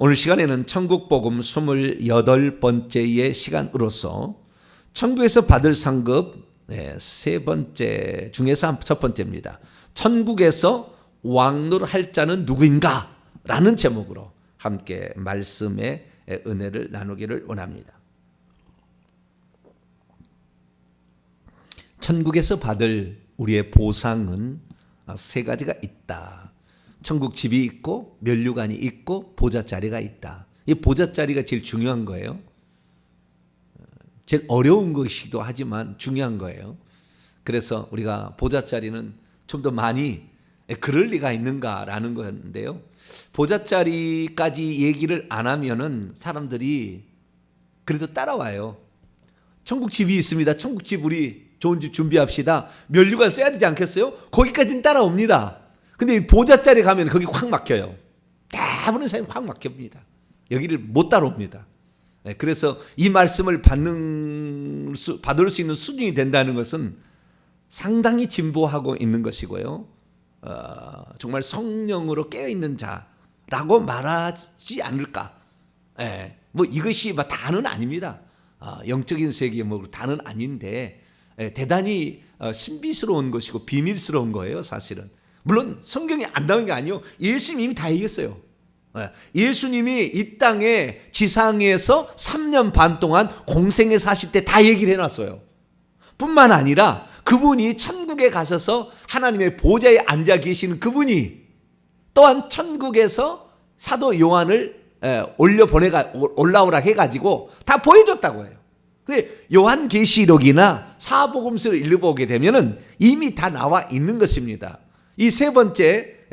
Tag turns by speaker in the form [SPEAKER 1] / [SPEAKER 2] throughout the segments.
[SPEAKER 1] 오늘 시간에는 천국복음 28번째의 시간으로서 천국에서 받을 상급 세 번째 중에서 첫 번째입니다. 천국에서 왕노할 자는 누구인가? 라는 제목으로 함께 말씀의 은혜를 나누기를 원합니다. 천국에서 받을 우리의 보상은 세 가지가 있다. 천국 집이 있고 면류관이 있고 보좌자리가 있다. 이 보좌자리가 제일 중요한 거예요. 제일 어려운 것이기도 하지만 중요한 거예요. 그래서 우리가 보좌자리는 좀 더 많이 그럴 리가 있는가라는 건데요. 보좌자리까지 얘기를 안 하면은 사람들이 그래도 따라와요. 천국 집이 있습니다. 천국 집 우리 좋은 집 준비합시다. 면류관 써야 되지 않겠어요? 거기까지는 따라옵니다. 근데 보좌자리 가면 거기 확 막혀요. 대부분의 사람이 확 막힙니다. 여기를 못 따라옵니다. 그래서 이 말씀을 받을 수 있는 수준이 된다는 것은 상당히 진보하고 있는 것이고요. 정말 성령으로 깨어있는 자라고 말하지 않을까. 뭐 이것이 다는 아닙니다. 영적인 세계의 다는 아닌데 대단히 신비스러운 것이고 비밀스러운 거예요, 사실은. 물론 성경이 안 나오는 게 아니에요. 예수님이 다 얘기했어요. 예수님이 이 땅에 지상에서 3년 반 동안 공생에 사실 때 다 얘기를 해놨어요. 뿐만 아니라 그분이 천국에 가셔서 하나님의 보좌에 앉아 계시는 그분이 또한 천국에서 사도 요한을 올라오라 해가지고 다 보여줬다고 해요. 그래 요한계시록이나 사복음서를 읽어보게 되면은 이미 다 나와 있는 것입니다. 이 세 번째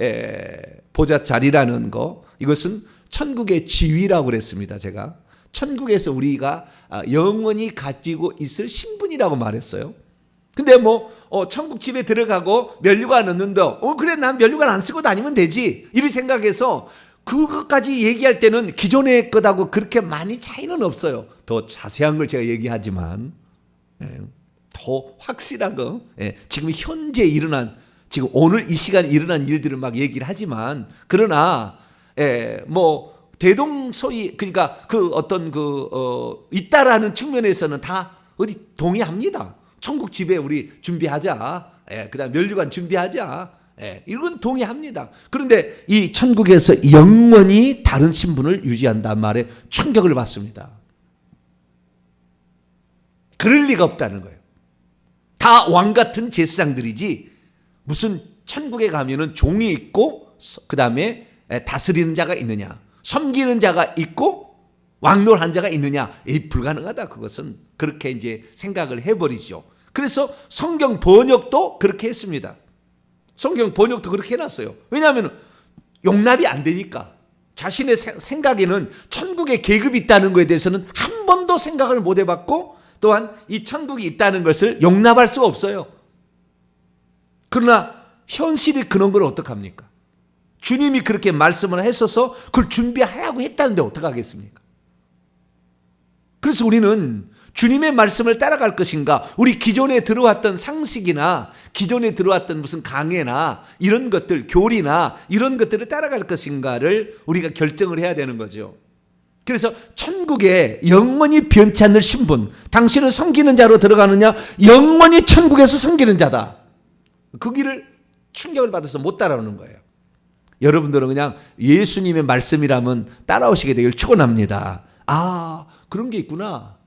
[SPEAKER 1] 보좌 자리라는 거, 이것은 천국의 지위라고 그랬습니다. 제가 천국에서 우리가 영원히 가지고 있을 신분이라고 말했어요. 근데 천국 집에 들어가고 면류관 넣는다. 그래 난 면류관 안 쓰고 다니면 되지. 이렇게 생각해서 그것까지 얘기할 때는 기존의 것하고 그렇게 많이 차이는 없어요. 더 자세한 걸 제가 얘기하지만 더 확실한 거, 지금 현재 일어난, 지금 오늘 이 시간에 일어난 일들을 막 얘기를 하지만, 그러나 대동소이, 그러니까 있다라는 측면에서는 다 어디 동의합니다. 천국 집에 우리 준비하자. 그다음 면류관 준비하자. 이건 동의합니다. 그런데 이 천국에서 영원히 다른 신분을 유지한다는 말에 충격을 받습니다. 그럴 리가 없다는 거예요. 다 왕 같은 제사장들이지 무슨 천국에 가면은 종이 있고 그 다음에 다스리는 자가 있느냐, 섬기는 자가 있고 왕노한 자가 있느냐? 불가능하다. 그것은 그렇게 이제 생각을 해버리죠. 그래서 성경 번역도 그렇게 했습니다. 성경 번역도 그렇게 해놨어요. 왜냐하면 용납이 안 되니까. 자신의 생각에는 천국에 계급이 있다는 것에 대해서는 한 번도 생각을 못 해봤고, 또한 이 천국이 있다는 것을 용납할 수가 없어요. 그러나 현실이 그런 걸 어떡합니까? 주님이 그렇게 말씀을 했어서 그걸 준비하라고 했다는데 어떡하겠습니까? 그래서 우리는 주님의 말씀을 따라갈 것인가, 우리 기존에 들어왔던 상식이나 기존에 들어왔던 무슨 강해나 이런 것들, 교리나 이런 것들을 따라갈 것인가를 우리가 결정을 해야 되는 거죠. 그래서 천국에 영원히 변치 않는 신분, 당신은 섬기는 자로 들어가느냐, 영원히 천국에서 섬기는 자다. 그 길을 충격을 받아서 못 따라오는 거예요. 여러분들은 그냥 예수님의 말씀이라면 따라오시게 되길 축원합니다. 아, 그런 게 있구나.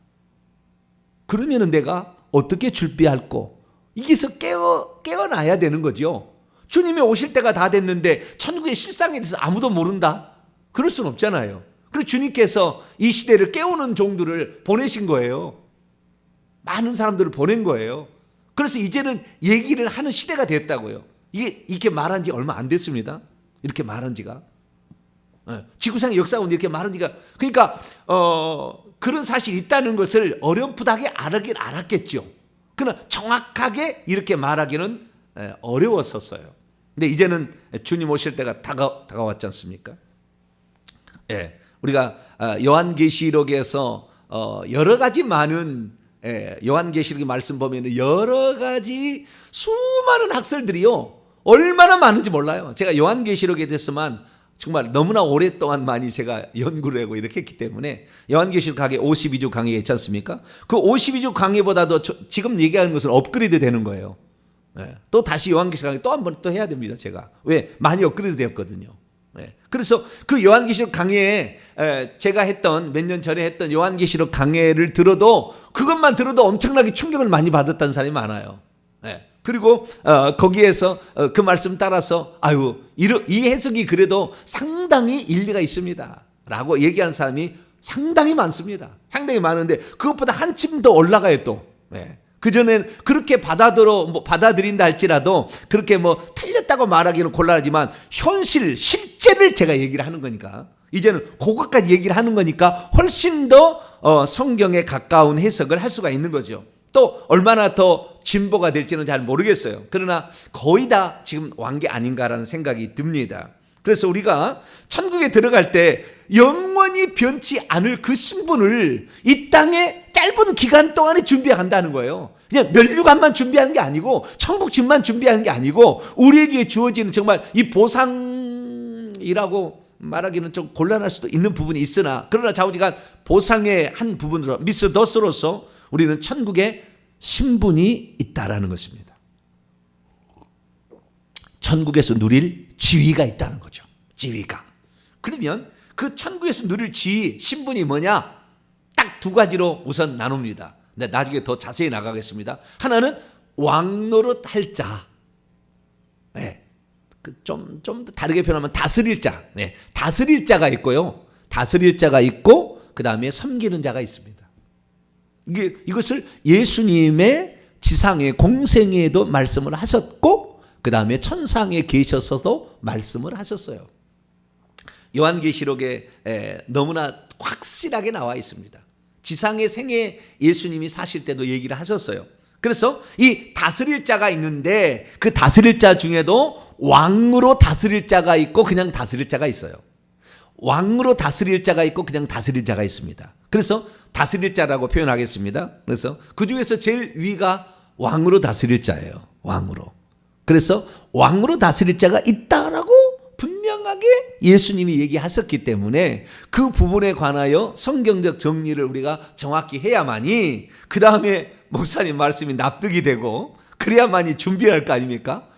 [SPEAKER 1] 그러면은 내가 어떻게 준비할꼬? 이게서 깨어나야 되는 거죠. 주님이 오실 때가 다 됐는데 천국의 실상에 대해서 아무도 모른다? 그럴 수는 없잖아요. 그래서 주님께서 이 시대를 깨우는 종들을 보내신 거예요. 많은 사람들을 보낸 거예요. 그래서 이제는 얘기를 하는 시대가 됐다고요. 이렇게 말한 지 얼마 안 됐습니다. 이렇게 말한 지가. 지구상의 역사가 이렇게 말한 지가. 그러니까 그런 사실이 있다는 것을 어렴풋하게 알긴 알았겠죠. 그러나 정확하게 이렇게 말하기는 어려웠었어요. 근데 이제는 주님 오실 때가 다가왔지 않습니까? 우리가 요한계시록에서 여러 가지 많은 요한계시록의 말씀 보면 여러 가지 수많은 학설들이요 얼마나 많은지 몰라요. 제가 요한계시록에 대해서만 정말 너무나 오랫동안 많이 제가 연구를 하고 이렇게 했기 때문에 요한계시록 강의 52주 강의 있지 않습니까? 그 52주 강의보다도 지금 얘기하는 것은 업그레이드 되는 거예요. 네. 또 다시 요한계시록 강의 또 한 번 또 해야 됩니다. 제가. 왜? 많이 업그레이드 되었거든요. 네. 그래서 그 요한계시록 강의에 제가 했던 몇 년 전에 했던 요한계시록 강의를 들어도 그것만 들어도 엄청나게 충격을 많이 받았다는 사람이 많아요. 네. 그리고 거기에서 그 말씀 따라서 이 해석이 그래도 상당히 일리가 있습니다 라고 얘기하는 사람이 상당히 많습니다. 상당히 많은데 그것보다 한층 더 올라가요 또. 네. 그전엔 그렇게 받아들인다 할지라도 그렇게 틀렸다고 말하기는 곤란하지만 실제를 제가 얘기를 하는 거니까 이제는 그것까지 얘기를 하는 거니까 훨씬 더 성경에 가까운 해석을 할 수가 있는 거죠. 또 얼마나 더 진보가 될지는 잘 모르겠어요. 그러나 거의 다 지금 완 게 아닌가라는 생각이 듭니다. 그래서 우리가 천국에 들어갈 때 영원히 변치 않을 그 신분을 이 땅에 짧은 기간 동안에 준비한다는 거예요. 그냥 면류관만 준비하는 게 아니고 천국 집만 준비하는 게 아니고 우리에게 주어지는 정말 이 보상이라고 말하기는 좀 곤란할 수도 있는 부분이 있으나 그러나 자우지간 보상의 한 부분으로 미스더스로서 우리는 천국에 신분이 있다라는 것입니다. 천국에서 누릴 지위가 있다는 거죠. 지위가. 그러면 그 천국에서 누릴 지위, 신분이 뭐냐? 딱 두 가지로 우선 나눕니다. 근데 나중에 더 자세히 나가겠습니다. 하나는 왕노릇 할 자. 네. 좀 더 다르게 표현하면 다스릴 자. 네. 다스릴 자가 있고요. 다스릴 자가 있고 그 다음에 섬기는 자가 있습니다. 이것을 예수님의 지상의 공생에도 말씀을 하셨고 그 다음에 천상에 계셔서도 말씀을 하셨어요. 요한계시록에 너무나 확실하게 나와 있습니다. 지상의 생애 예수님이 사실 때도 얘기를 하셨어요. 그래서 이 다스릴 자가 있는데 그 다스릴 자 중에도 왕으로 다스릴 자가 있고 그냥 다스릴 자가 있어요. 왕으로 다스릴 자가 있고 그냥 다스릴 자가 있습니다. 그래서 다스릴 자라고 표현하겠습니다. 그래서 그 중에서 제일 위가 왕으로 다스릴 자예요. 왕으로. 그래서 왕으로 다스릴 자가 있다라고 분명하게 예수님이 얘기하셨기 때문에 그 부분에 관하여 성경적 정리를 우리가 정확히 해야만이 그 다음에 목사님 말씀이 납득이 되고 그래야만이 준비할 거 아닙니까?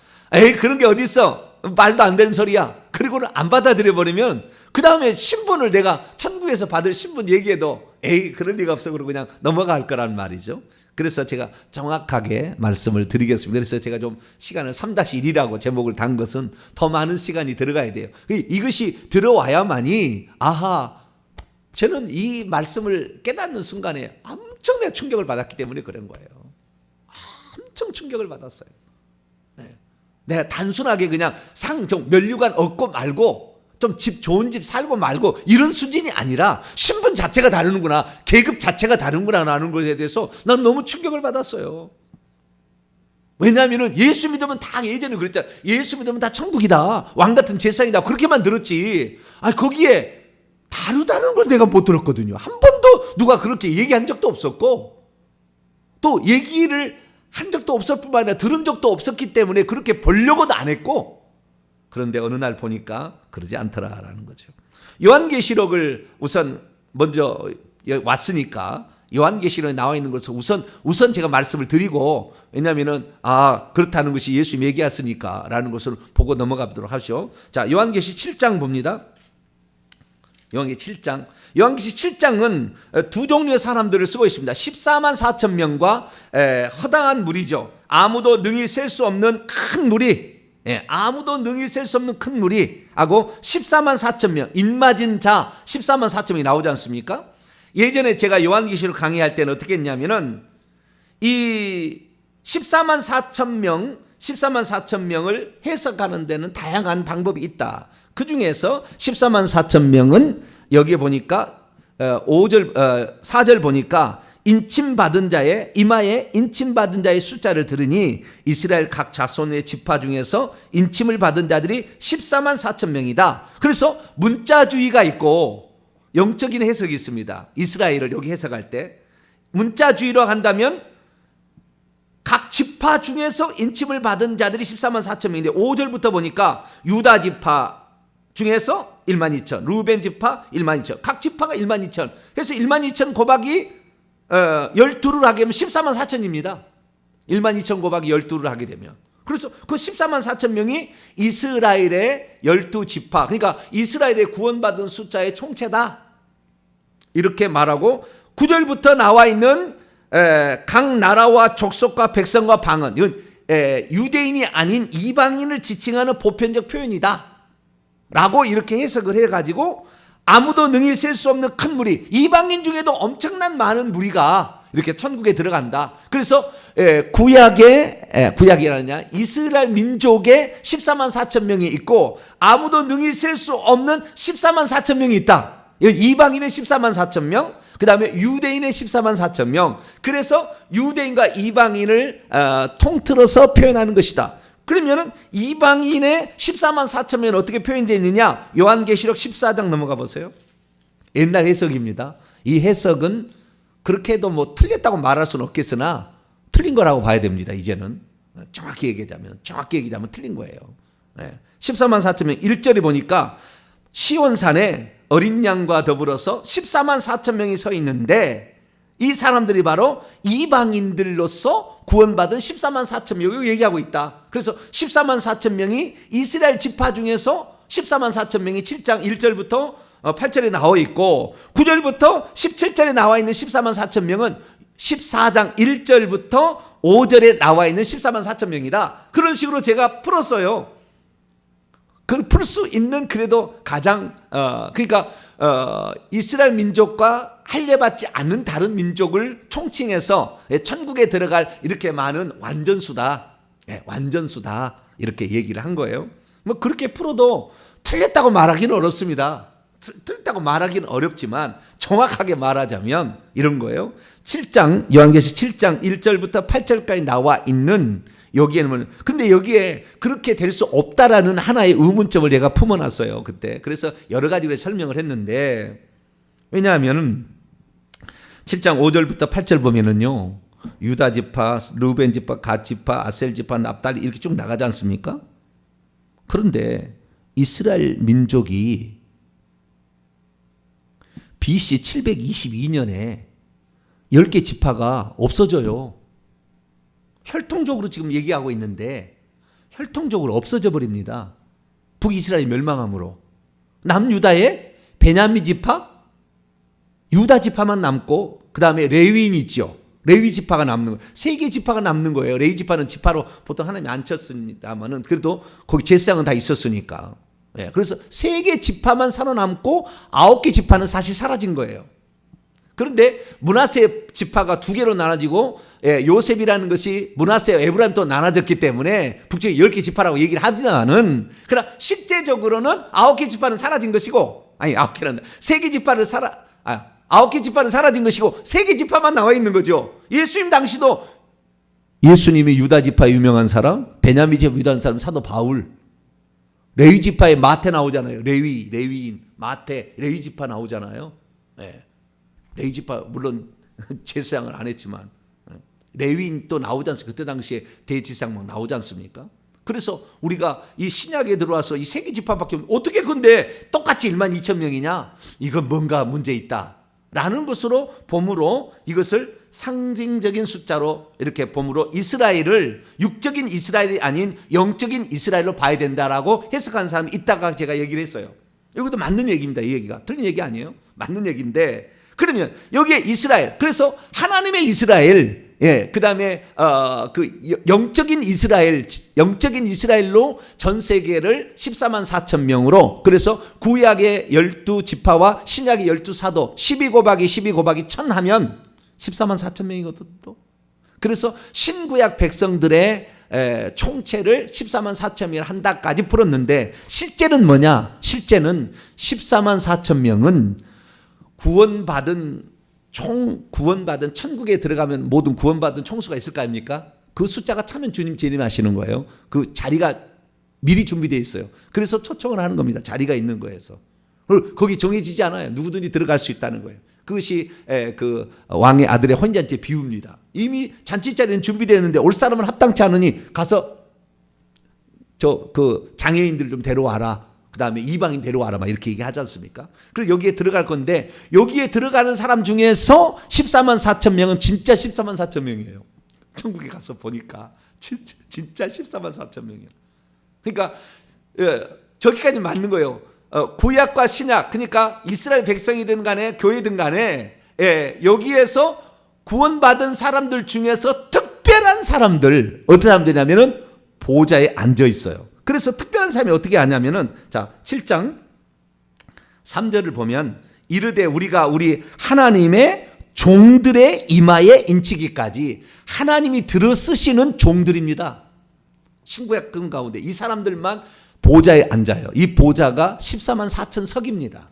[SPEAKER 1] 그런 게 어디 있어? 말도 안 되는 소리야. 그리고는 안 받아들여 버리면 그 다음에 신분을 내가 천국에서 받을 신분 얘기해도 그럴 리가 없어 그러고 그냥 넘어갈 거란 말이죠. 그래서 제가 정확하게 말씀을 드리겠습니다. 그래서 제가 좀 시간을 3-1이라고 제목을 단 것은 더 많은 시간이 들어가야 돼요. 이것이 들어와야만이 저는 이 말씀을 깨닫는 순간에 엄청난 충격을 받았기 때문에 그런 거예요. 엄청 충격을 받았어요. 내가 단순하게 그냥 면류관 얻고 말고 좀 좋은 집 살고 말고 이런 수준이 아니라 신분 자체가 다르는구나, 계급 자체가 다른구나 라는 것에 대해서 난 너무 충격을 받았어요. 왜냐하면 예수 믿으면 다 예전에 그랬잖아. 예수 믿으면 다 천국이다, 왕 같은 세상이다, 그렇게만 들었지. 거기에 다르다는 걸 내가 못 들었거든요. 한 번도 누가 그렇게 얘기한 적도 없었고 또 얘기를 한 적도 없을 뿐만 아니라 들은 적도 없었기 때문에 그렇게 보려고도 안 했고, 그런데 어느 날 보니까 그러지 않더라라는 거죠. 요한계시록을 우선 먼저 왔으니까 요한계시록에 나와 있는 것을 우선 제가 말씀을 드리고, 왜냐하면은 그렇다는 것이 예수님이 얘기했으니까 라는 것을 보고 넘어가도록 하시오. 자, 요한계시 7장 봅니다. 요한계시 7장. 요한계시 7장은 두 종류의 사람들을 쓰고 있습니다. 14만 4천 명과 허다한 무리죠. 아무도 능히 셀 수 없는 큰 무리. 아무도 능히 셀 수 없는 큰 무리하고 14만 4천 명, 입맞은 자 14만 4천 명이 나오지 않습니까? 예전에 제가 요한계시록 강의할 때는 어떻게 했냐면은 이 14만 4천 명을 해석하는 데는 다양한 방법이 있다. 그 중에서 14만 4천 명은 여기에 보니까 4절 보니까 인침받은 자의 이마에 인침받은 자의 숫자를 들으니 이스라엘 각 자손의 지파 중에서 인침을 받은 자들이 14만 4천 명이다. 그래서 문자주의가 있고 영적인 해석이 있습니다. 이스라엘을 여기 해석할 때 문자주의로 한다면 각 지파 중에서 인침을 받은 자들이 14만 4천 명인데 5절부터 보니까 유다 지파 중에서 1만 2천, 루벤 지파 1만 2천, 각 지파가 1만 2천. 그래서 1만 2천 곱하기 12를 하게 되면 14만 4천입니다. 1만 2천 곱하기 12를 하게 되면. 그래서 그 14만 4천 명이 이스라엘의 12지파, 그러니까 이스라엘의 구원받은 숫자의 총체다. 이렇게 말하고 9절부터 나와 있는 각 나라와 족속과 백성과 방언, 이건 유대인이 아닌 이방인을 지칭하는 보편적 표현이다 라고 이렇게 해석을 해가지고 아무도 능히 셀 수 없는 큰 무리, 이방인 중에도 엄청난 많은 무리가 이렇게 천국에 들어간다. 그래서 구약이라느냐 이스라엘 민족에 14만 4천 명이 있고 아무도 능히 셀 수 없는 14만 4천 명이 있다. 이방인의 14만 4천 명, 그 다음에 유대인의 14만 4천 명. 그래서 유대인과 이방인을 통틀어서 표현하는 것이다. 그러면은 이방인의 14만 4천 명은 어떻게 표현되어 있느냐? 요한계시록 14장 넘어가 보세요. 옛날 해석입니다. 이 해석은 그렇게 해도 뭐 틀렸다고 말할 수는 없겠으나 틀린 거라고 봐야 됩니다. 이제는 정확히 얘기하자면 틀린 거예요. 14만 4천 명 1절에 보니까 시온산에 어린 양과 더불어서 14만 4천 명이 서 있는데 이 사람들이 바로 이방인들로서 구원받은 14만 4천 명을 얘기하고 있다. 그래서 14만 4천 명이 이스라엘 지파 중에서 14만 4천 명이 7장 1절부터 8절에 나와 있고 9절부터 17절에 나와 있는 14만 4천 명은 14장 1절부터 5절에 나와 있는 14만 4천 명이다. 그런 식으로 제가 풀었어요. 풀 수 있는 그래도 가장 그러니까 이스라엘 민족과 할례받지 않는 다른 민족을 총칭해서 천국에 들어갈 이렇게 많은 완전수다. 완전수다. 이렇게 얘기를 한 거예요. 뭐 그렇게 풀어도 틀렸다고 말하기는 어렵습니다. 틀렸다고 말하기는 어렵지만 정확하게 말하자면 이런 거예요. 7장 요한계시 7장 1절부터 8절까지 나와 있는 여기에는 근데 여기에 그렇게 될 수 없다라는 하나의 의문점을 제가 품어놨어요 그때. 그래서 여러 가지로 설명을 했는데 왜냐하면 7장 5절부터 8절 보면은요 유다 지파, 루벤 지파, 갓 지파, 아셀 지파, 납달리 이렇게 쭉 나가지 않습니까? 그런데 이스라엘 민족이 BC 722년에 10개 지파가 없어져요. 혈통적으로 지금 얘기하고 있는데 혈통적으로 없어져 버립니다. 북이스라엘이 멸망함으로. 남유다의 베냐민 지파, 유다 지파만 남고 그 다음에 레위인이 있죠. 레위 지파가 남는 거예요. 3개 지파가 남는 거예요. 레위 지파는 지파로 보통 하나님이 안 쳤습니다만은 그래도 거기 제사장은 다 있었으니까. 그래서 3개 지파만 살아남고 9개 지파는 사실 사라진 거예요. 그런데 므낫세 지파가 2개로 나눠지고 요셉이라는 것이 므낫세와 에브라임 또 나눠졌기 때문에 북쪽에 10개 지파라고 얘기를 하지만은 그러나 실제적으로는 9개 지파는 사라진 것이고 9개 9개 지파는 사라진 것이고 3개 지파만 나와 있는 거죠. 예수님 당시도 예수님이 유다 지파에 유명한 사람, 베냐민 지파에 유명한 사람 사도 바울, 레위 지파에 마태 나오잖아요. 레위인 마태 레위 지파 나오잖아요. 레위 지파 물론 제사장을 안 했지만 레위인 또 나오지 않습니까? 그때 당시에 대제사장 막 나오지 않습니까? 그래서 우리가 이 신약에 들어와서 이 3개 지파밖에 없는데 어떻게 근데 똑같이 1만 2천 명이냐? 이건 뭔가 문제 있다 라는 것으로 봄으로 이것을 상징적인 숫자로 이렇게 봄으로 이스라엘을 육적인 이스라엘이 아닌 영적인 이스라엘로 봐야 된다라고 해석하는 사람이 있다가 제가 얘기를 했어요. 이것도 맞는 얘기입니다. 이 얘기가 틀린 얘기 아니에요. 맞는 얘기인데 그러면 여기에 이스라엘, 그래서 하나님의 이스라엘, 그 다음에 영적인 이스라엘로 전 세계를 14만 4천 명으로, 그래서 구약의 12지파와 신약의 12사도 12 곱하기 12 곱하기 1000 하면 14만 4천 명이거든 또. 그래서 신구약 백성들의 총체를 14만 4천 명을 한다까지 풀었는데 실제는 뭐냐? 실제는 14만 4천 명은 구원받은 천국에 들어가면 모든 구원받은 총수가 있을 거 아닙니까? 그 숫자가 차면 주님 재림하시는 거예요. 그 자리가 미리 준비되어 있어요. 그래서 초청을 하는 겁니다. 자리가 있는 거에서. 거기 정해지지 않아요. 누구든지 들어갈 수 있다는 거예요. 그것이 그 왕의 아들의 혼잔치 비유입니다. 이미 잔치 자리는 준비되었는데 올 사람은 합당치 않으니 가서 그 장애인들 좀 데려와라. 그 다음에 이방인 데려와라 막 이렇게 얘기하지 않습니까? 그래서 여기에 들어갈 건데 여기에 들어가는 사람 중에서 14만 4천 명은 진짜 14만 4천 명이에요. 천국에 가서 보니까 진짜 14만 4천 명이에요. 그러니까 저기까지 맞는 거예요. 구약과 신약, 그러니까 이스라엘 백성이든 간에 교회든 간에 여기에서 구원받은 사람들 중에서 특별한 사람들, 어떤 사람들이냐면은 보좌에 앉아 있어요. 그래서 특별한 사람이 어떻게 하냐면은 자 7장 3절을 보면 이르되 우리가 우리 하나님의 종들의 이마에 인치기까지, 하나님이 들어 쓰시는 종들입니다. 신구약 가운데 이 사람들만 보좌에 앉아요. 이 보좌가 14만 4천 석입니다.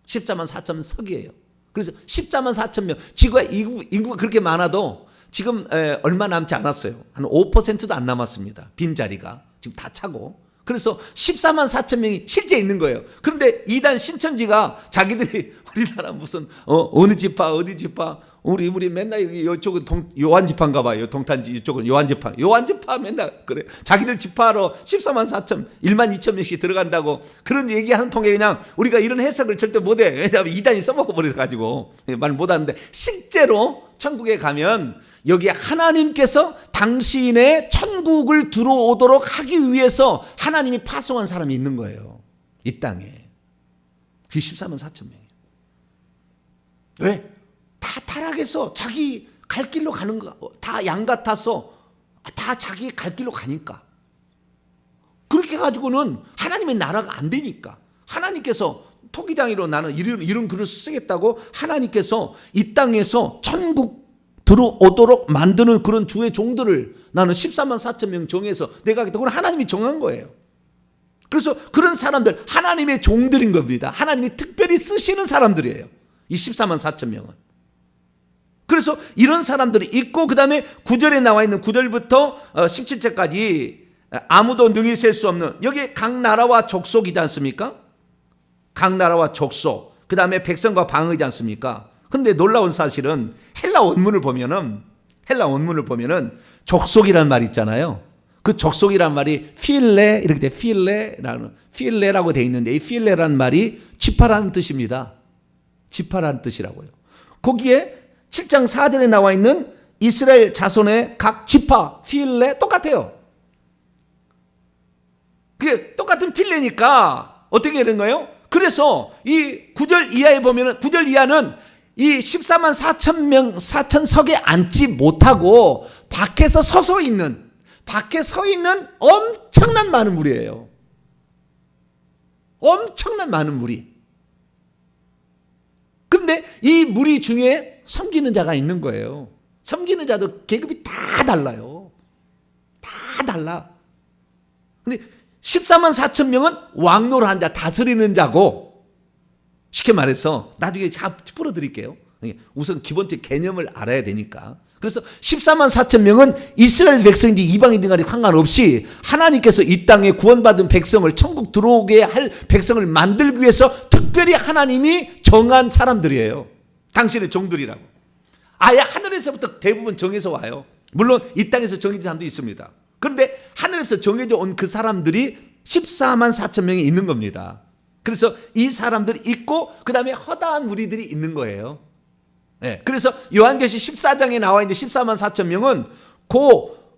[SPEAKER 1] 14만 4천 석이에요. 그래서 14만 4천 명, 지구가 인구가 그렇게 많아도 지금 얼마 남지 않았어요. 한 5%도 안 남았습니다. 빈자리가 지금 다 차고. 그래서 14만 4천 명이 실제 있는 거예요. 그런데 이단 신천지가 자기들이 우리나라 무슨 어느 지파 어디 지파 우리 맨날 이쪽은 요한 지파인가 봐요. 동탄지 이쪽은 요한 지파 맨날 그래. 자기들 지파로 14만 4천 1만 2천 명씩 들어간다고 그런 얘기하는 통에 그냥 우리가 이런 해석을 절대 못해. 왜냐하면 이단이 써먹어 버려가지고 말 못하는데, 실제로 천국에 가면 여기에 하나님께서 당신의 천국을 들어오도록 하기 위해서 하나님이 파송한 사람이 있는 거예요. 이 땅에. 그게 14만 4천 명이에요. 왜? 다 타락해서 자기 갈 길로 가는 거, 다 양 같아서 다 자기 갈 길로 가니까. 그렇게 가지고는 하나님의 나라가 안 되니까. 하나님께서 토기장이로 나는 이런 글을 쓰겠다고 하나님께서 이 땅에서 천국 들어오도록 만드는 그런 주의 종들을 나는 14만 4천 명 정해서 내가 하겠다. 그건 하나님이 정한 거예요. 그래서 그런 사람들 하나님의 종들인 겁니다. 하나님이 특별히 쓰시는 사람들이에요. 이 14만 4천 명은. 그래서 이런 사람들이 있고, 그 다음에 9절에 나와 있는 9절부터 17절까지 아무도 능히 셀 수 없는, 여기 각 나라와 족속이지 않습니까? 각 나라와 족속, 그 다음에 백성과 방언이지 않습니까? 그런데 놀라운 사실은 헬라 원문을 보면은 족속이라는 말이 있잖아요. 그 족속이라는 말이 필레, 이렇게 돼. 필레라고 돼 있는데 이 필레라는 말이 지파라는 뜻입니다. 지파라는 뜻이라고요. 거기에 7장 4절에 나와 있는 이스라엘 자손의 각 지파, 필레 똑같아요. 그게 똑같은 필레니까 어떻게 되는 거예요? 그래서 이 9절 이하에 보면은 9절 이하는 이 14만 4천 명, 4천 석에 앉지 못하고 밖에 서 있는 엄청난 많은 무리예요. 엄청난 많은 무리. 그런데 이 무리 중에 섬기는 자가 있는 거예요. 섬기는 자도 계급이 다 달라요. 다 달라. 근데 14만 4천 명은 왕노릇한 자, 다스리는 자고, 쉽게 말해서 나중에 풀어드릴게요. 우선 기본적 개념을 알아야 되니까. 그래서 14만 4천 명은 이스라엘 백성인지 이방인들 간에 상관없이 하나님께서 이 땅에 구원받은 백성을, 천국 들어오게 할 백성을 만들기 위해서 특별히 하나님이 정한 사람들이에요. 당신의 종들이라고. 아예 하늘에서부터 대부분 정해서 와요. 물론 이 땅에서 정해진 사람도 있습니다. 그런데 하늘에서 정해져 온 그 사람들이 14만 4천 명이 있는 겁니다. 그래서 이 사람들이 있고 그 다음에 허다한 무리들이 있는 거예요. 네. 그래서 요한계시 14장에 나와 있는 14만 4천 명은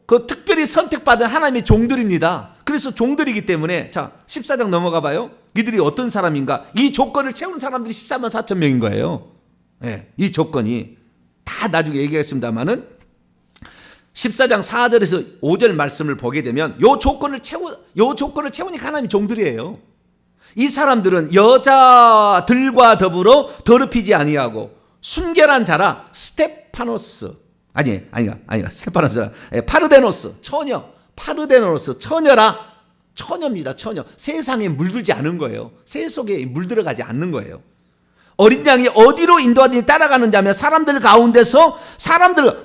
[SPEAKER 1] 그 특별히 선택받은 하나님의 종들입니다. 그래서 종들이기 때문에, 자 14장 넘어가 봐요. 이들이 어떤 사람인가? 이 조건을 채우는 사람들이 14만 4천 명인 거예요. 네. 이 조건이 다 나중에 얘기하겠습니다만은 14장 4절에서 5절 말씀을 보게 되면 요 조건을 채우니까 하나님의 종들이에요. 이 사람들은 여자들과 더불어 더럽히지 아니하고 순결한 자라. 스테파노스 스테파노스라 파르데노스 처녀라. 처녀입니다. 처녀. 세상에 물들지 않은 거예요. 세 속에 물들어가지 않는 거예요. 어린 양이 어디로 인도하든지 따라가는 자면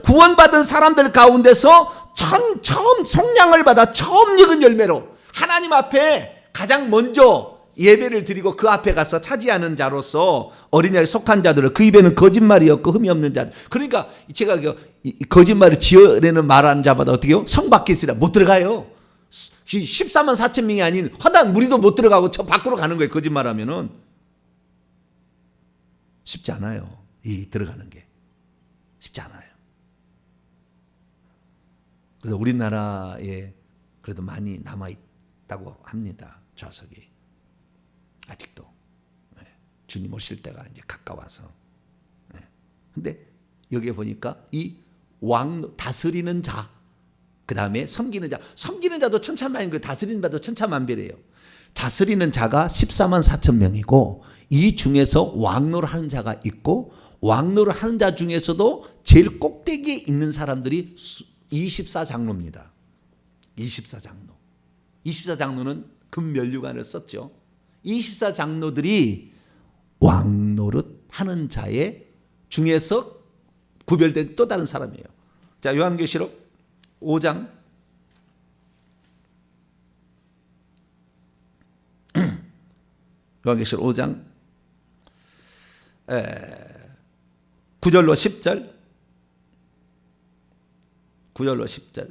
[SPEAKER 1] 구원받은 사람들 가운데서 처음 속량을 받아 처음 익은 열매로 하나님 앞에 가장 먼저 예배를 드리고 그 앞에 가서 차지하는 자로서 어린 양에 속한 자들을, 그 입에는 거짓말이 없고 흠이 없는 자들. 그러니까 제가 거짓말을 지어내는 말하는 자마다 어떻게 해요? 성 밖에 있으라 못 들어가요. 14만 4천 명이 아닌 화단 무리도 못 들어가고 저 밖으로 가는 거예요. 거짓말하면은 쉽지 않아요. 이 들어가는 게 쉽지 않아요. 그래서 우리나라에 그래도 많이 남아 있다고 합니다. 좌석이 아직도. 네. 주님 오실 때가 이제 가까워서. 네. 근데 여기에 보니까 이 왕 다스리는 자, 그 다음에 섬기는 자, 섬기는 자도 천차만별, 다스리는 자도 천차만별이에요. 다스리는 자가 14만 4천 명이고 이 중에서 왕노를 하는 자가 있고 왕노를 하는 자 중에서도 제일 꼭대기에 있는 사람들이 24장로입니다. 24장로. 24장로는 금면류관을 썼죠. 24장로들이 왕노릇 하는 자의 중에서 구별된 또 다른 사람이에요. 자, 요한계시록 5장 요한계시록 5장 9절로 10절 9절로 10절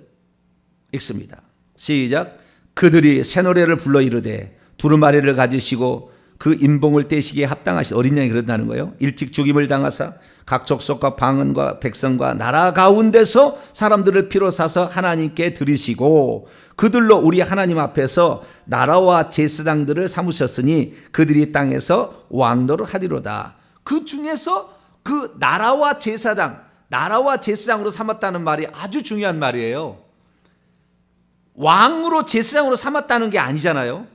[SPEAKER 1] 읽습니다. 시작. 그들이 새 노래를 불러 이르되 두루마리를 가지시고 그 인봉을 떼시기에 합당하신 어린 양이 그런다는 거예요. 일찍 죽임을 당하사 각 족속과 방언과 백성과 나라 가운데서 사람들을 피로 사서 하나님께 드리시고 그들로 우리 하나님 앞에서 나라와 제사장들을 삼으셨으니 그들이 땅에서 왕노를 하리로다. 그 중에서 그 나라와 제사장으로 삼았다는 말이 아주 중요한 말이에요. 왕으로 제사장으로 삼았다는 게 아니잖아요.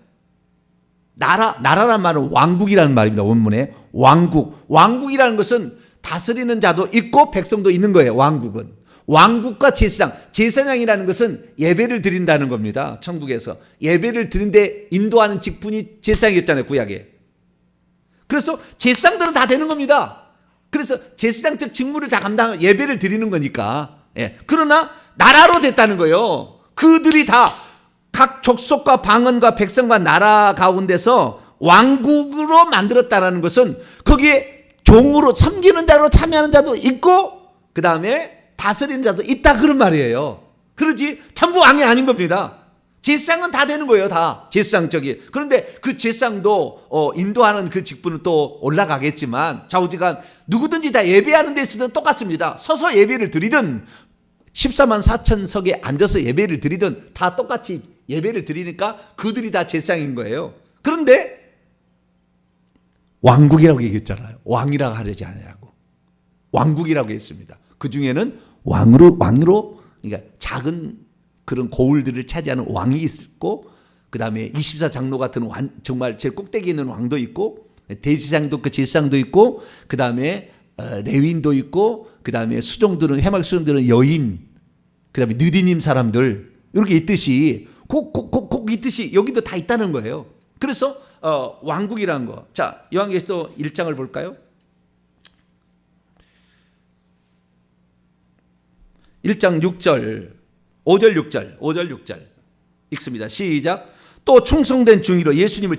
[SPEAKER 1] 나라란 말은 왕국이라는 말입니다. 원문에 왕국이라는 것은 다스리는 자도 있고 백성도 있는 거예요. 왕국은 왕국과 제사장이라는 것은 예배를 드린다는 겁니다. 천국에서 예배를 드린데 인도하는 직분이 제사장이었잖아요. 구약에. 그래서 제사장들은 다 되는 겁니다. 그래서 제사장적 직무를 다 감당하고 예배를 드리는 거니까. 예. 그러나 나라로 됐다는 거예요. 그들이 다 각 족속과 방언과 백성과 나라 가운데서 왕국으로 만들었다는 것은 거기에 종으로 섬기는 자로 참여하는 자도 있고 그 다음에 다스리는 자도 있다 그런 말이에요. 그러지 전부 왕이 아닌 겁니다. 제사장은 다 되는 거예요. 다 제사장적인. 그런데 그 제사장도 인도하는 그 직분은 또 올라가겠지만 좌우지간 누구든지 다 예배하는 데 있어서는 똑같습니다. 서서 예배를 드리든 14만 4천 석에 앉아서 예배를 드리든 다 똑같이 예배를 드리니까 그들이 다 제사장인 거예요. 그런데 왕국이라고 얘기했잖아요. 왕이라고 하려지 않으라고. 왕국이라고 했습니다. 그 중에는 왕으로 그러니까 작은 그런 고을들을 차지하는 왕이 있고 그 다음에 24장로 같은 정말 제일 꼭대기에 있는 왕도 있고 대제사장도 그 제사장도 있고 그 다음에 레위인도 있고 그 다음에 해막 수종들은 여인 그 다음에 느디님 사람들 이렇게 있듯이 꼭 있듯이 여기도 다 있다는 거예요. 그래서 왕국이라는 거. 자, 요한계시록 1장을 볼까요? 1장 6절 5절 6절 읽습니다. 시작. 또 충성된 중의로 예수님을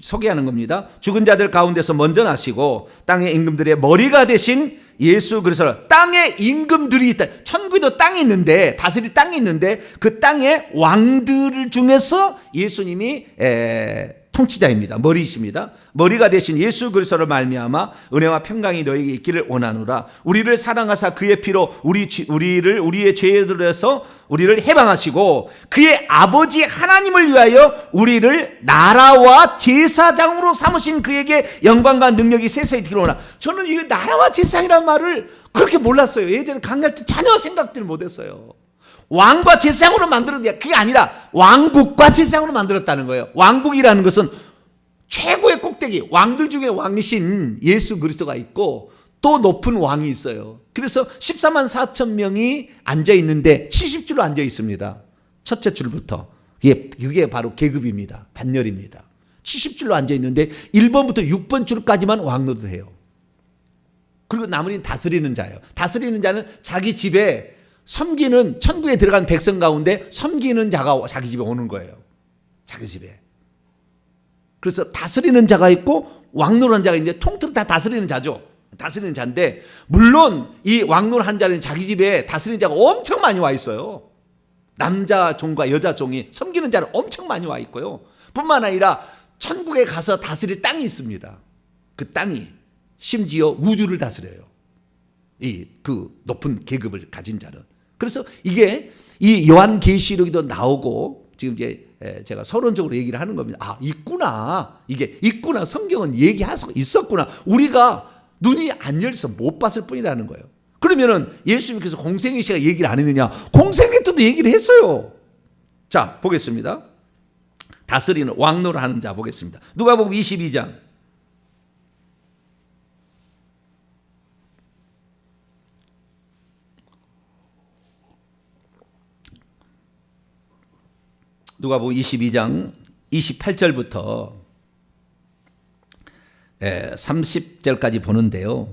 [SPEAKER 1] 소개하는 겁니다. 죽은 자들 가운데서 먼저 나시고 땅의 임금들의 머리가 되신 예수 그리스도. 땅에 임금들이 있다. 천국에도 땅이 있는데 다스릴 땅이 있는데 그 땅의 왕들 중에서 예수님이 통치자입니다. 머리이십니다. 머리가 되신 예수 그리스도를 말미암아 은혜와 평강이 너에게 있기를 원하노라. 우리를 사랑하사 그의 피로 우리의 죄들에서 우리를 해방하시고 그의 아버지 하나님을 위하여 우리를 나라와 제사장으로 삼으신 그에게 영광과 능력이 세세히 있기를 원하노라. 저는 이 나라와 제사장이라는 말을 그렇게 몰랐어요. 예전에 강의할 때 전혀 생각들을 못했어요. 왕과 제사장으로 만들었는데 그게 아니라 왕국과 제사장으로 만들었다는 거예요. 왕국이라는 것은 최고의 꼭대기, 왕들 중에 왕이신 예수 그리스도가 있고 또 높은 왕이 있어요. 그래서 14만 4천 명이 앉아 있는데 70줄로 앉아 있습니다. 첫째 줄부터. 그게 바로 계급입니다. 반열입니다. 70줄로 앉아 있는데 1번부터 6번 줄까지만 왕노도 해요. 그리고 나머지는 다스리는 자예요. 다스리는 자는 자기 집에 섬기는 천국에 들어간 백성 가운데 섬기는 자가 자기 집에 오는 거예요. 자기 집에. 그래서 다스리는 자가 있고 왕노란 자가 있는데 통틀어 다 다스리는 자죠. 다스리는 자인데 물론 이 왕노를 한 자는 자기 집에 다스리는 자가 엄청 많이 와 있어요. 남자 종과 여자 종이 섬기는 자는 엄청 많이 와 있고요. 뿐만 아니라 천국에 가서 다스릴 땅이 있습니다. 그 땅이 심지어 우주를 다스려요. 그 높은 계급을 가진 자는. 그래서 이게 이 요한계시록에도 나오고 지금 이제 제가 서론적으로 얘기를 하는 겁니다. 아, 있구나. 이게 있구나. 성경은 얘기하고 있었구나. 우리가 눈이 안 열려서 못 봤을 뿐이라는 거예요. 그러면은 예수님께서 공생애 시가 얘기를 안 했느냐? 공생애 때도 얘기를 했어요. 자, 보겠습니다. 다스리는 왕노를 하는 자 보겠습니다. 누가복음 22장. 누가복음 22장 28절부터 30절까지 보는데요.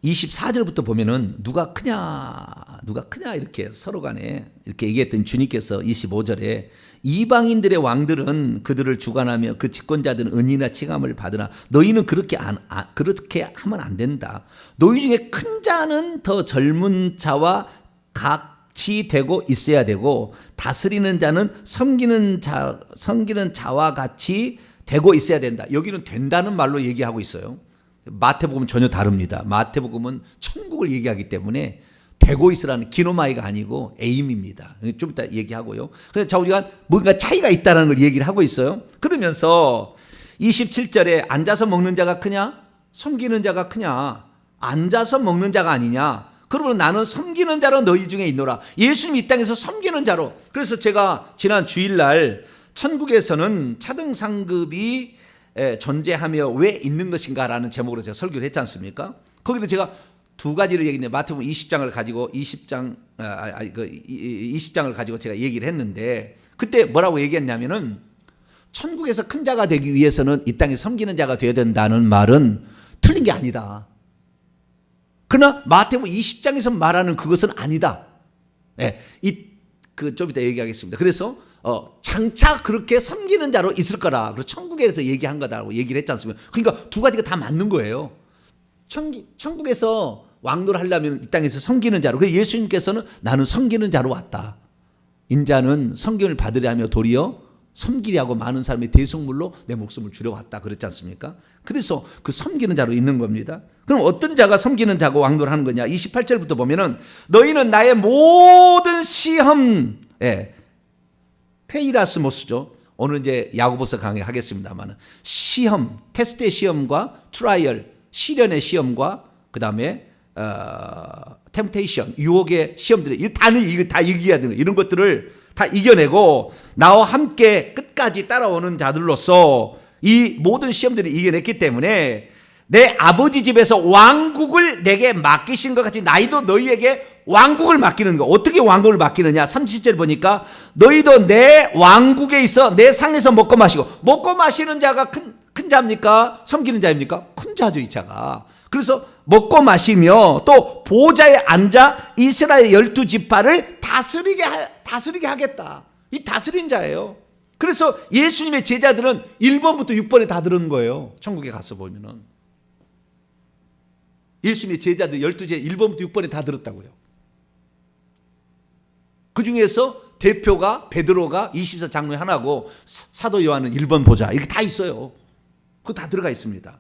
[SPEAKER 1] 24절부터 보면은 누가 크냐 이렇게 서로 간에 이렇게 얘기했던 주님께서 25절에 이방인들의 왕들은 그들을 주관하며 그 집권자들은 은이나 칭함을 받으나 너희는 그렇게 하면 안 된다. 너희 중에 큰 자는 더 젊은 자와 같이 되고 있어야 되고 다스리는 자는 섬기는 자와 같이 되고 있어야 된다. 여기는 된다는 말로 얘기하고 있어요. 마태복음은 전혀 다릅니다. 마태복음은 천국을 얘기하기 때문에 되고 있으라는 기노마이가 아니고 에임입니다. 좀 이따 얘기하고요. 그래서 자, 우리가 뭔가 차이가 있다는 걸 얘기를 하고 있어요. 그러면서 27절에 앉아서 먹는 자가 크냐? 섬기는 자가 크냐? 앉아서 먹는 자가 아니냐? 그러면 나는 섬기는 자로 너희 중에 있노라. 예수님이 이 땅에서 섬기는 자로. 그래서 제가 지난 주일날 천국에서는 차등 상급이 존재하며 왜 있는 것인가라는 제목으로 제가 설교를 했지 않습니까? 거기는 제가 두 가지를 얘기했는데 마태복음 20장을 가지고 20장을 가지고 제가 얘기를 했는데 그때 뭐라고 얘기했냐면은 천국에서 큰 자가 되기 위해서는 이 땅에 섬기는 자가 되어야 된다는 말은 틀린 게 아니다. 그러나 마태복음 20장에서 말하는 그것은 아니다. 좀 이따 얘기하겠습니다. 그래서 장차 그렇게 섬기는 자로 있을 거라. 그리고 천국에서 얘기한 거다라고 얘기를 했지 않습니까? 그러니까 두 가지가 다 맞는 거예요. 천국에서 왕노를 하려면 이 땅에서 섬기는 자로. 그래서 예수님께서는 나는 섬기는 자로 왔다. 인자는 섬김을 받으려며 도리어 섬기려고 많은 사람의 대속물로 내 목숨을 주려 왔다. 그랬지 않습니까? 그래서 그 섬기는 자로 있는 겁니다. 그럼 어떤 자가 섬기는 자고 왕노를 하는 거냐? 28절부터 보면은 너희는 나의 모든 시험, 페이라스모스죠. 오늘 이제 야고보서 강의하겠습니다만 시험, 테스트의 시험과 트라이얼, 시련의 시험과 그 다음에 템테이션, 유혹의 시험들, 이거 다 이겨야 되는 이런 것들을 다 이겨내고 나와 함께 끝까지 따라오는 자들로서 이 모든 시험들을 이겨냈기 때문에 내 아버지 집에서 왕국을 내게 맡기신 것 같이 나이도 너희에게 왕국을 맡기는 거. 어떻게 왕국을 맡기느냐? 37절 보니까 너희도 내 왕국에 있어 내 상에서 먹고 마시는 자가 큰 자입니까? 섬기는 자입니까? 큰 자죠, 이 자가. 그래서 먹고 마시며 또 보좌에 앉아 이스라엘 12지파를 다스리게 하겠다. 이 다스린 자예요. 그래서 예수님의 제자들은 1번부터 6번에 다 들은 거예요. 천국에 가서 보면은. 예수님의 제자들 12제자 1번부터 6번에 다 들었다고요. 그 중에서 대표가 베드로가 24장로의 하나고 사도 요한은 1번 보좌 이렇게 다 있어요. 그거 다 들어가 있습니다.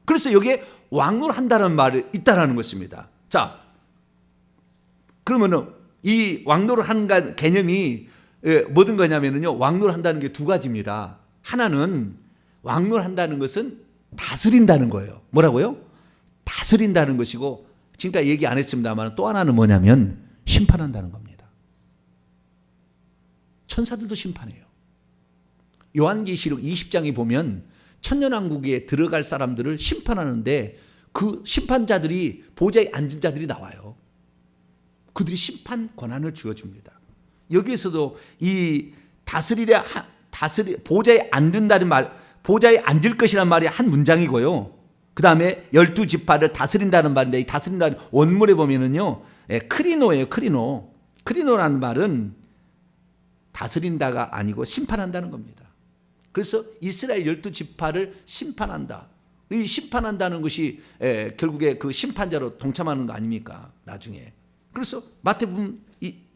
[SPEAKER 1] 그래서 여기에 왕노를 한다는 말이 있다라는 것입니다. 자, 그러면은 이 왕노를 하는 개념이 뭐든 거냐면요, 왕노를 한다는 게 두 가지입니다. 하나는 왕노를 한다는 것은 다스린다는 거예요. 뭐라고요? 다스린다는 것이고, 지금까지 얘기 안 했습니다만 또 하나는 뭐냐면 심판한다는 겁니다. 천사들도 심판해요. 요한계시록 20장에 보면 천년왕국에 들어갈 사람들을 심판하는데 그 심판자들이 보좌에 앉은 자들이 나와요. 그들이 심판 권한을 주어줍니다. 여기에서도 이 보좌에 앉는다는 말, 보좌에 앉을 것이라는 말이 한 문장이고요. 그 다음에 12지파를 다스린다는 말인데 이 다스린다는 원문에 보면은요, 크리노예요. 크리노라는 말은 다스린다가 아니고 심판한다는 겁니다. 그래서 이스라엘 12지파를 심판한다. 이 심판한다는 것이 결국에 그 심판자로 동참하는 거 아닙니까? 나중에. 그래서 마태복음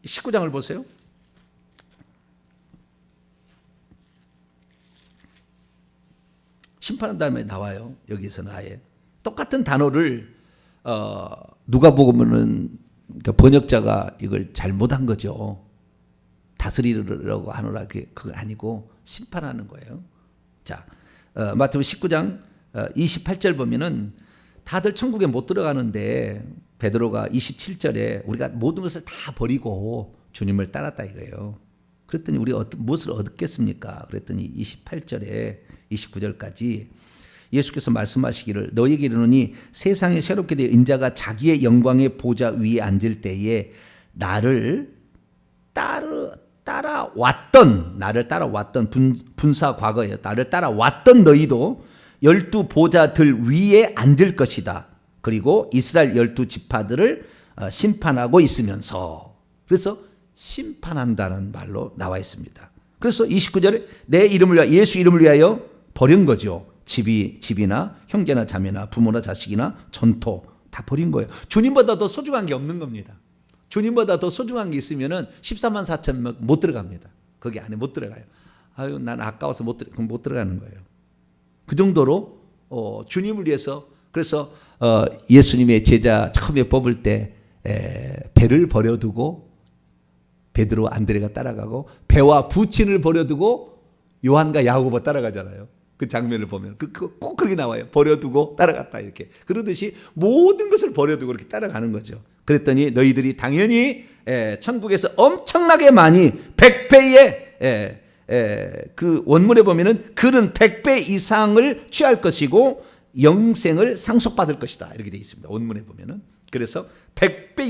[SPEAKER 1] 19장을 보세요. 심판한다는 말이 나와요. 여기서는 아예 똑같은 단어를 누가복음은 그러니까 번역자가 이걸 잘못한 거죠. 다스리려고 하노라 그거 아니고 심판하는 거예요. 자, 마태복음 19장 28절 보면은 다들 천국에 못 들어가는데 베드로가 27절에 우리가 모든 것을 다 버리고 주님을 따랐다 이거예요. 그랬더니 우리가 무엇을 얻겠습니까? 그랬더니 28절에 29절까지 예수께서 말씀하시기를 너희에게 이르노니 세상에 새롭게 되어 인자가 자기의 영광의 보좌 위에 앉을 때에 나를 따라왔던 분사 과거에 나를 따라왔던 너희도 12 보좌들 위에 앉을 것이다. 그리고 이스라엘 12지파들을 심판하고 있으면서 그래서 심판한다는 말로 나와 있습니다. 그래서 29절에 내 이름을 위하여 예수 이름을 위하여 버린 거죠. 집이나 형제나 자매나 부모나 자식이나 전토 다 버린 거예요. 주님보다 더 소중한 게 없는 겁니다. 주님보다 더 소중한 게 있으면은 14만 4천 명 못 들어갑니다. 거기 안에 못 들어가요. 아유, 난 아까워서 못 들어가는 거예요. 그 정도로 주님을 위해서 그래서 예수님의 제자 처음에 뽑을 때 배를 버려두고 베드로 안드레가 따라가고 배와 부친을 버려두고 요한과 야고보 따라가잖아요. 그 장면을 보면 꼭 그렇게 나와요. 버려두고 따라갔다 이렇게. 그러듯이 모든 것을 버려두고 이렇게 따라가는 거죠. 그랬더니 너희들이 당연히 천국에서 엄청나게 많이 100배의 그 원문에 보면은 그는 100배 이상을 취할 것이고 영생을 상속받을 것이다 이렇게 되어 있습니다. 원문에 보면은. 그래서 100배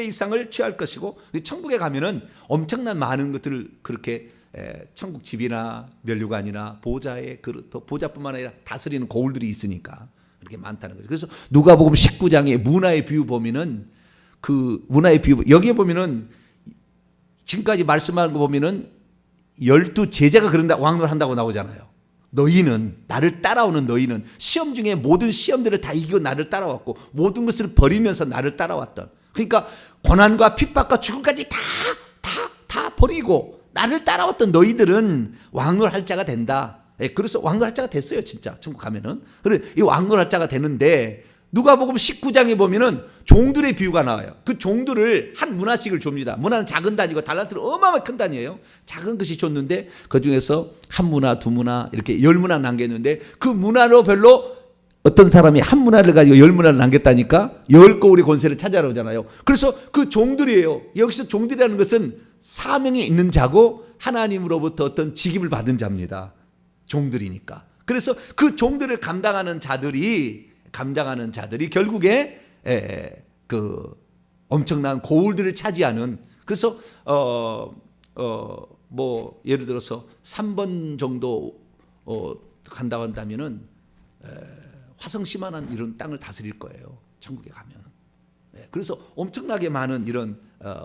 [SPEAKER 1] 이상을 취할 것이고 천국에 가면은 엄청난 많은 것들을 그렇게 천국 집이나 면류관이나 보좌에 보좌뿐만 아니라 다스리는 고울들이 있으니까 그렇게 많다는 거죠. 그래서 누가복음 19장의 문화의 비유 보면은 그 문화의 비유 여기에 보면은 지금까지 말씀한 거 보면은 12 제자가 그런다 왕노한다고 나오잖아요. 너희는 나를 따라오는 너희는 시험 중에 모든 시험들을 다 이기고 나를 따라왔고 모든 것을 버리면서 나를 따라왔던 그러니까 고난과 핍박과 죽음까지 다 버리고 나를 따라왔던 너희들은 왕노할 자가 된다. 그래서 왕노할 자가 됐어요. 진짜 천국 가면은. 그래 이 왕노할 자가 되는데 누가복음 19장에 보면은 종들의 비유가 나와요. 그 종들을 한 문화씩을 줍니다. 문화는 작은 단위고 달란트는 어마어마하게 큰 단위예요. 작은 것이 줬는데 그 중에서 한 문화, 두 문화 이렇게 10문화 남겼는데 그 문화로 별로 어떤 사람이 한 문화를 가지고 10문화를 남겼다니까 10거울의 권세를 찾아오잖아요. 그래서 그 종들이에요. 여기서 종들이라는 것은 사명이 있는 자고 하나님으로부터 어떤 직임을 받은 자입니다. 종들이니까. 그래서 그 종들을 감당하는 자들이 결국에 그 엄청난 고울들을 차지하는 그래서 뭐 예를 들어서 3번 정도 간다고 한다면은 화성시만한 이런 땅을 다스릴 거예요. 천국에 가면. 그래서 엄청나게 많은 이런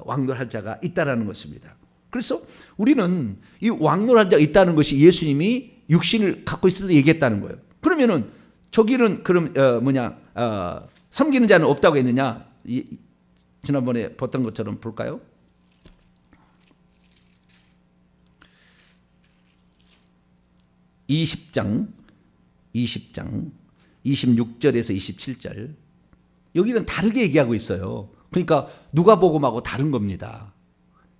[SPEAKER 1] 왕노할 자가 있다라는 것입니다. 그래서 우리는 이 왕노할 자가 있다는 것이 예수님이 육신을 갖고 있을 때 얘기했다는 거예요. 그러면은 저기는 그럼 섬기는 자는 없다고 했느냐? 지난번에 봤던 것처럼 볼까요? (20장) 26절에서 27절 여기는 다르게 얘기하고 있어요. 그러니까 누가복음하고 다른 겁니다.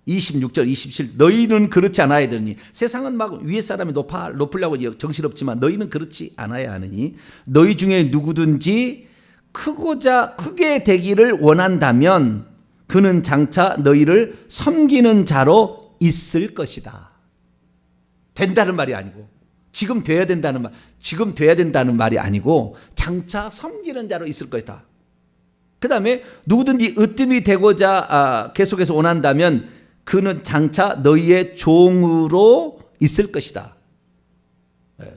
[SPEAKER 1] 26절 27 너희는 그렇지 않아야 되니 세상은 막 위에 사람이 높으려고 정신없지만 너희는 그렇지 않아야 하느니 너희 중에 누구든지 크게 되기를 원한다면 그는 장차 너희를 섬기는 자로 있을 것이다. 된다는 말이 아니고 지금 돼야 된다는 말이 아니고 장차 섬기는 자로 있을 것이다. 그 다음에 누구든지 으뜸이 되고자 계속해서 원한다면 그는 장차 너희의 종으로 있을 것이다.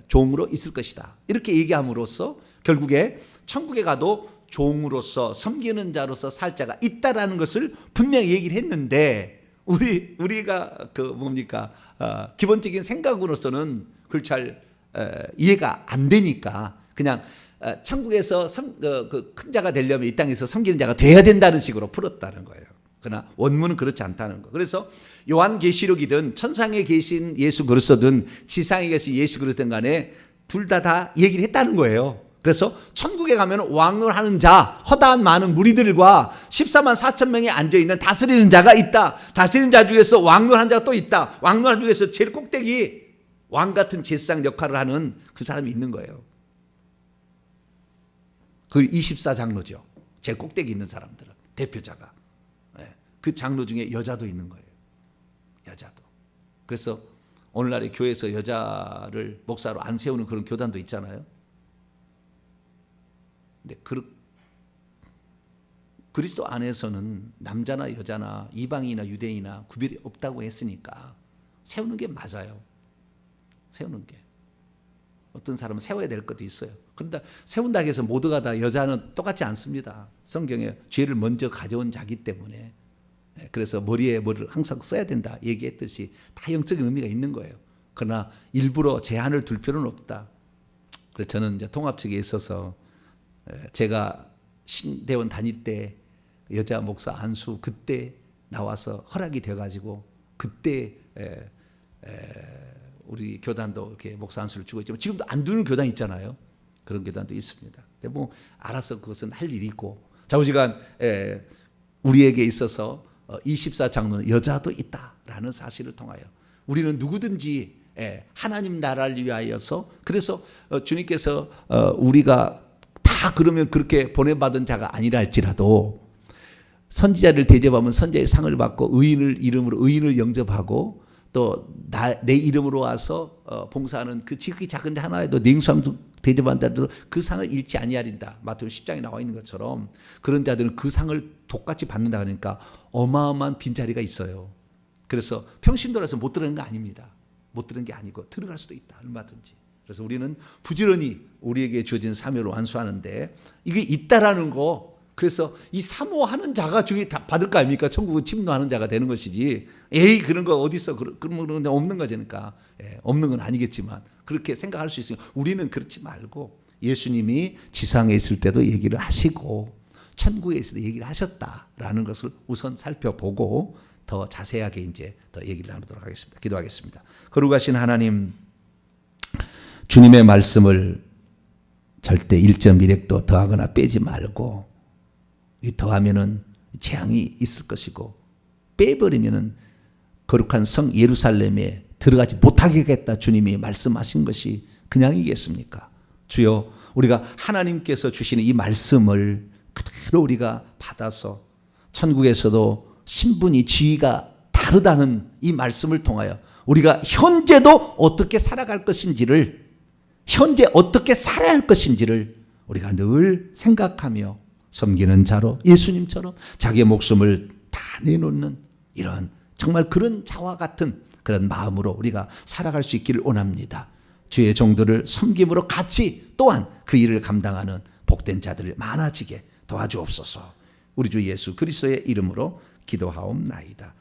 [SPEAKER 1] 종으로 있을 것이다. 이렇게 얘기함으로써 결국에 천국에 가도 종으로서 섬기는 자로서 살 자가 있다라는 것을 분명히 얘기를 했는데 우리가 기본적인 생각으로서는 그걸 잘 이해가 안 되니까 그냥 천국에서 큰 자가 되려면 이 땅에서 섬기는 자가 돼야 된다는 식으로 풀었다는 거예요. 그러나 원문은 그렇지 않다는 거. 그래서 요한계시록이든 천상에 계신 예수 그리스도든 지상에 계신 예수 그리스도든 간에 둘 다 얘기를 했다는 거예요. 그래서 천국에 가면 왕노하는 자, 허다한 많은 무리들과 14만 4천 명이 앉아있는 다스리는 자가 있다. 다스리는 자 중에서 왕노하는 자가 또 있다. 왕노하는 중에서 제일 꼭대기 왕 같은 제사장 역할을 하는 그 사람이 있는 거예요. 그 24장로죠. 제일 꼭대기 있는 사람들은 대표자가. 그 장로 중에 여자도 있는 거예요. 여자도. 그래서 오늘날의 교회에서 여자를 목사로 안 세우는 그런 교단도 있잖아요. 근데 그리스도 안에서는 남자나 여자나 이방인이나 유대인이나 구별이 없다고 했으니까 세우는 게 맞아요. 세우는 게. 어떤 사람은 세워야 될 것도 있어요. 그런데 세운다고 해서 모두가 다 여자는 똑같지 않습니다. 성경에 죄를 먼저 가져온 자기 때문에. 그래서 머리에 뭐를 항상 써야 된다 얘기했듯이 다 영적인 의미가 있는 거예요. 그러나 일부러 제한을 둘 필요는 없다. 그래서 저는 이제 통합 측에 있어서 제가 신대원 다닐 때 여자 목사 안수 그때 나와서 허락이 돼가지고 그때 우리 교단도 이렇게 목사 안수를 주고 있지만 지금도 안 두는 교단 있잖아요. 그런 교단도 있습니다. 근데 뭐 알아서 그것은 할 일이고 좌우지간 우리에게 있어서 24장로는 여자도 있다라는 사실을 통하여 우리는 누구든지 하나님 나라를 위하여서 그래서 주님께서 우리가 다 그러면 그렇게 보내받은 자가 아니라 할지라도 선지자를 대접하면 선지자의 상을 받고 의인을 이름으로 의인을 영접하고 또 내 이름으로 와서 봉사하는 그 지극히 작은 자 하나에도 냉수함 대접한다 하더라도 그 상을 잃지 아니하린다. 마태복음 10장에 나와 있는 것처럼 그런 자들은 그 상을 똑같이 받는다 그러니까 어마어마한 빈자리가 있어요. 그래서 평신도라서 못 들어가는 거 아닙니다. 못 들어가는 게 아니고 들어갈 수도 있다. 얼마든지. 그래서 우리는 부지런히 우리에게 주어진 사명을 완수하는데 이게 있다라는 거 그래서 이 사모하는 자가 중에 다 받을 거 아닙니까? 천국은 침노하는 자가 되는 것이지 에이 그런 거 어디 있어? 그런 거 없는 거니까 없는 건 아니겠지만 그렇게 생각할 수 있으니까 우리는 그렇지 말고 예수님이 지상에 있을 때도 얘기를 하시고 천국에 있을 때 얘기를 하셨다라는 것을 우선 살펴보고 더 자세하게 이제 더 얘기를 나누도록 하겠습니다. 기도하겠습니다. 거룩하신 하나님 주님의 말씀을 절대 1.1획도 더하거나 빼지 말고 더하면은 재앙이 있을 것이고 빼버리면은 거룩한 성 예루살렘에 들어가지 못하게 하겠다 주님이 말씀하신 것이 그냥이겠습니까? 주여 우리가 하나님께서 주시는 이 말씀을 그대로 우리가 받아서 천국에서도 신분이 지위가 다르다는 이 말씀을 통하여 우리가 현재도 어떻게 살아갈 것인지를 현재 어떻게 살아야 할 것인지를 우리가 늘 생각하며 섬기는 자로 예수님처럼 자기의 목숨을 다 내놓는 이런 정말 그런 자와 같은 그런 마음으로 우리가 살아갈 수 있기를 원합니다. 주의 종들을 섬김으로 같이 또한 그 일을 감당하는 복된 자들을 많아지게 도와주옵소서. 우리 주 예수 그리스도의 이름으로 기도하옵나이다.